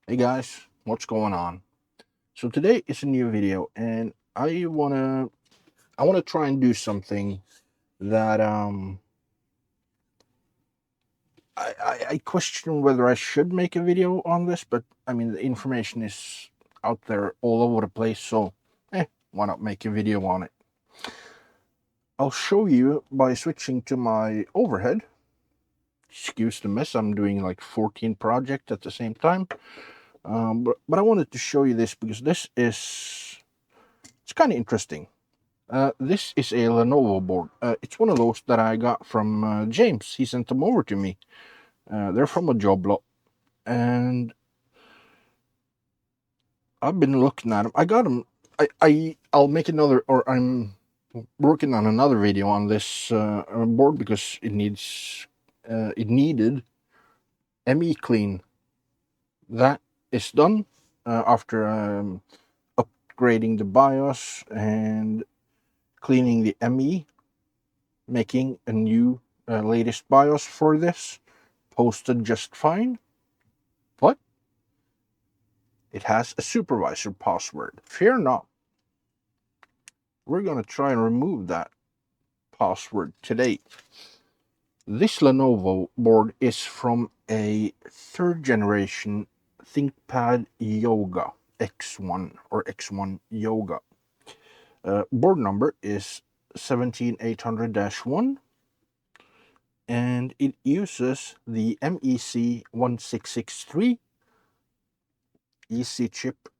Hey guys, what's going on? So today is a new video and I wanna try and do something that I question whether I should make a video on this, but I mean the information is out there all over the place, so why not make a video on it? I'll show you by switching to my overhead. Excuse the mess, I'm doing like 14 projects at the same time. But I wanted to show you this because it's kind of interesting. This is a Lenovo board. It's one of those that I got from James. He sent them over to me. They're from a job lot, and I've been looking at them. I got them. I'll make another, or I'm working on another video on this board because it needed ME clean. That is done after upgrading the BIOS and cleaning the ME, making a new latest BIOS for this. Posted just fine, but it has a supervisor password. Fear not. We're going to try and remove that password today. This Lenovo board is from a third generation ThinkPad Yoga X1 or X1 Yoga. Board number is 17800-1, and it uses the MEC 1663 EC chip,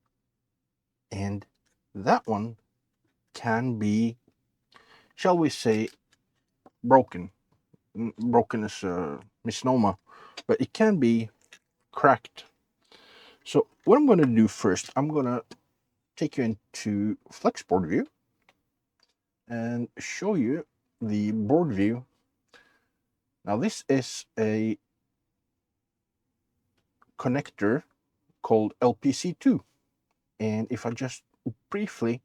and that one can be, shall we say, broken. Broken is a misnomer, but it can be cracked. So what I'm going to do first, I'm going to take you into Flexboard view and show you the board view. Now this is a connector called LPC2, and if I just briefly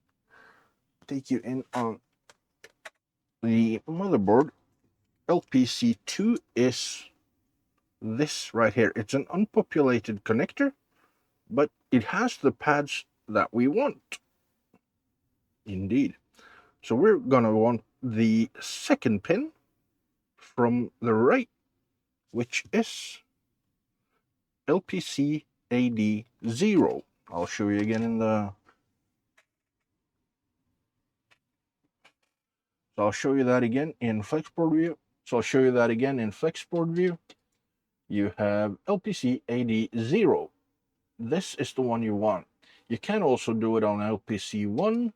take you in on the motherboard, LPC2 is this right here. It's an unpopulated connector, but it has the pads that we want. Indeed. So we're gonna want the second pin from the right, which is LPC AD0. I'll show you again in the... So I'll show you that again in Flexboard view. You have LPC AD0. This is the one you want. You can also do it on LPC1.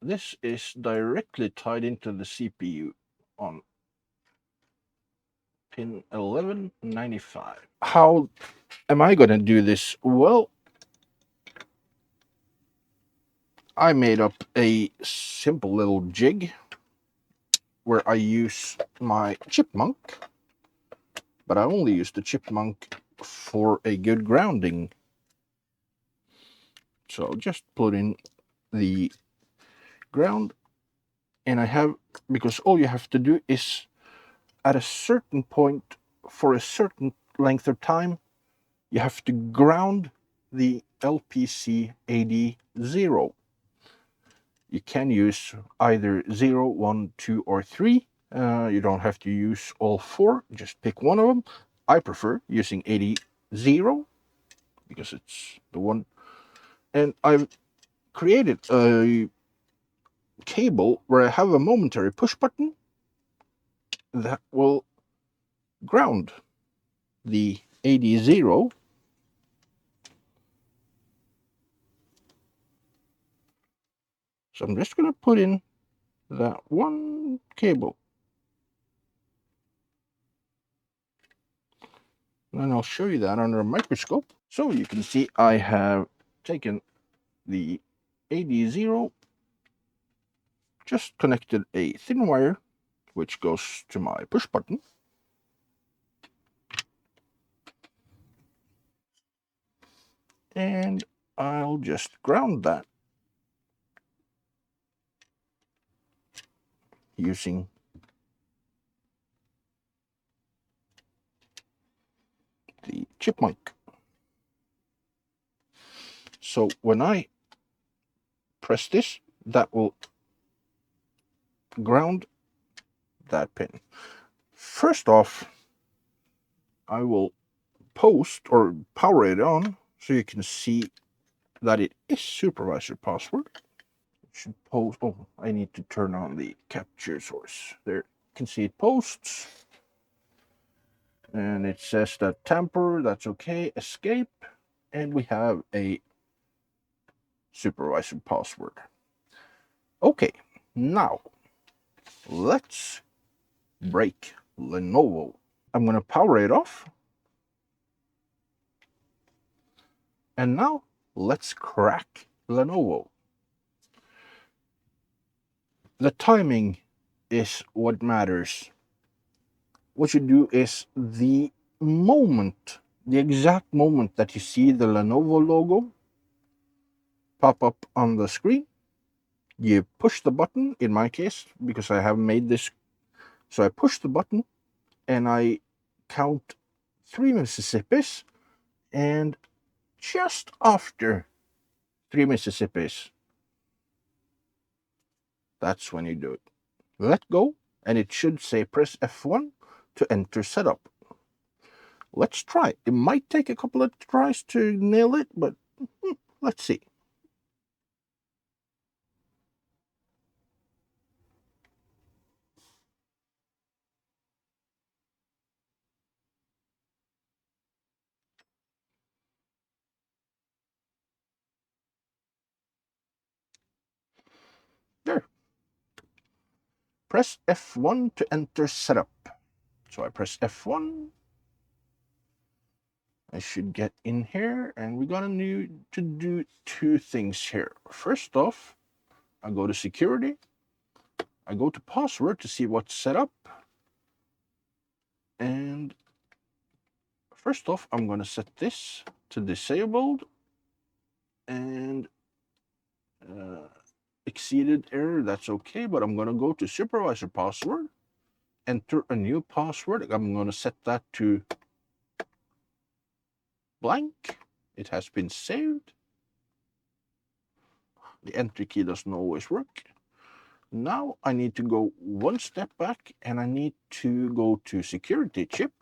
This is directly tied into the CPU on pin 1195. How am I going to do this? Well, I made up a simple little jig where I use my chipmunk, but I only use the chipmunk for a good grounding. So I'll just put in the ground, and I have, because all you have to do is at a certain point for a certain length of time, you have to ground the LPC AD0. You can use either 0, 1, 2, or 3. You don't have to use all 4, just pick one of them. I prefer using AD0 because it's the one. And I've created a cable where I have a momentary push button that will ground the AD0. So I'm just going to put in that one cable. And I'll show you that under a microscope. So you can see I have taken the AD0, just connected a thin wire, which goes to my push button. And I'll just ground that using the chipmunk. So when I press this, that will ground that pin. First off, I will post or power it on so you can see that it is supervisor password. It should post. Oh, I need to turn on the capture source. There, you can see it posts. And it says that tamper, that's okay, escape, and we have a supervisor password. Okay, now let's break Lenovo. I'm going to power it off. And now let's crack Lenovo. The timing is what matters. What you do is the exact moment that you see the Lenovo logo pop up on the screen, you push the button, in my case, because I have made this. So I push the button and I count 3 Mississippis, and just after 3 Mississippis, that's when you do it. Let go, and it should say press F1 to enter setup. Let's try. It might take a couple of tries to nail it, but let's see. There. Press F1 to enter setup. So I press F1. I should get in here, and we're gonna need to do 2 things here. First off, I go to security. I go to password to see what's set up. And first off, I'm going to set this to disabled, and exceeded error, that's okay, but I'm going to go to supervisor password, enter a new password. I'm going to set that to blank. It has been saved. The enter key doesn't always work. Now I need to go 1 step back, and I need to go to security chip,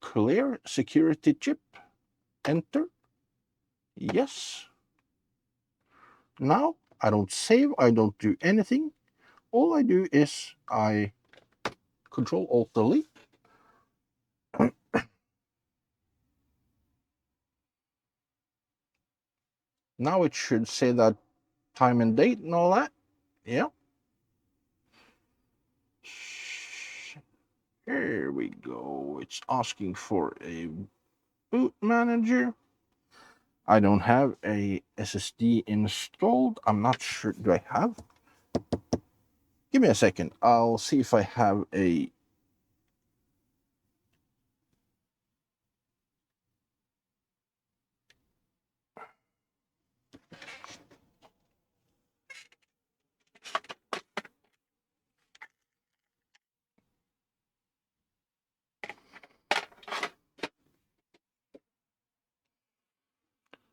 clear security chip, enter. Yes. Now I don't save, I don't do anything. All I do is I Control Alt Delete. Now it should say that time and date and all that. Yeah. Here we go. It's asking for a boot manager. I don't have a SSD installed. I'm not sure. Do I have? Give me a second. I'll see if I have a.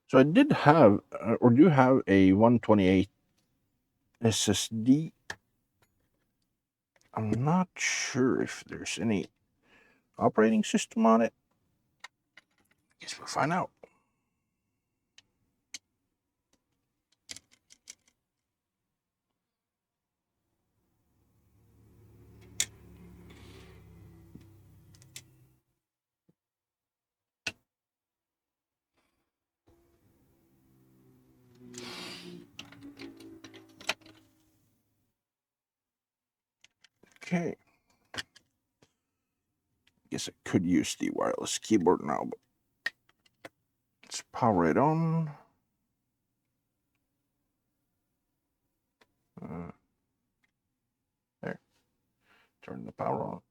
So I did have, or do have a 128 SSD. I'm not sure if there's any operating system on it. I guess we'll find out. Okay. Guess I could use the wireless keyboard now, but let's power it on. There. Turn the power on.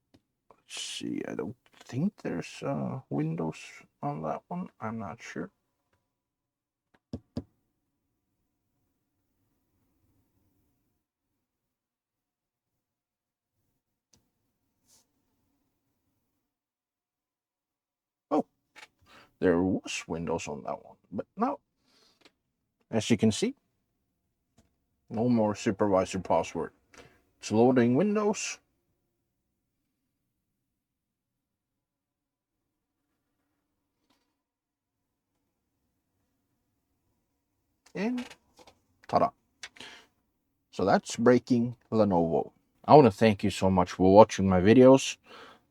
Let's see. I don't think there's Windows on that one. I'm not sure. Oh, There was Windows on that one, but now, as you can see, no more supervisor password. It's loading Windows. And ta-da. So that's breaking Lenovo. I want to thank you so much for watching my videos.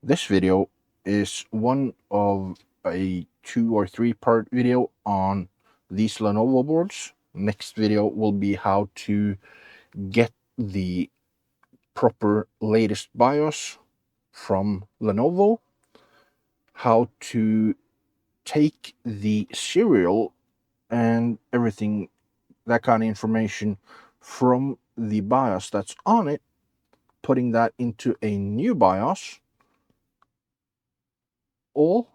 This video is one of a 2 or 3 part video on these Lenovo boards. Next video will be how to get the proper latest BIOS from Lenovo, how to take the serial and everything, that kind of information from the BIOS that's on it, putting that into a new BIOS, all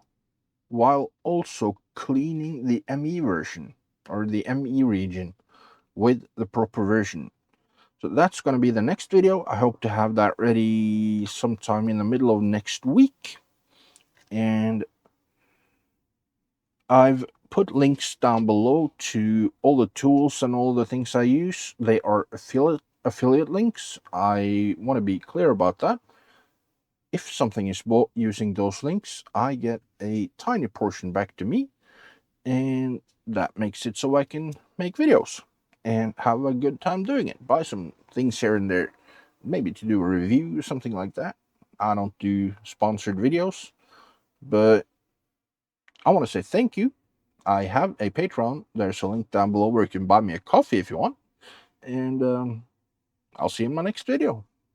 while also cleaning the ME version or the ME region with the proper version. So that's going to be the next video. I hope to have that ready sometime in the middle of next week. And I've put links down below to all the tools and all the things I use. They are affiliate links. I want to be clear about that. If something is bought using those links, I get a tiny portion back to me, and that makes it so I can make videos and have a good time doing it. Buy some things here and there, maybe to do a review or something like that. I don't do sponsored videos, but I want to say thank you. I have a Patreon. There's a link down below where you can buy me a coffee if you want. And I'll see you in my next video.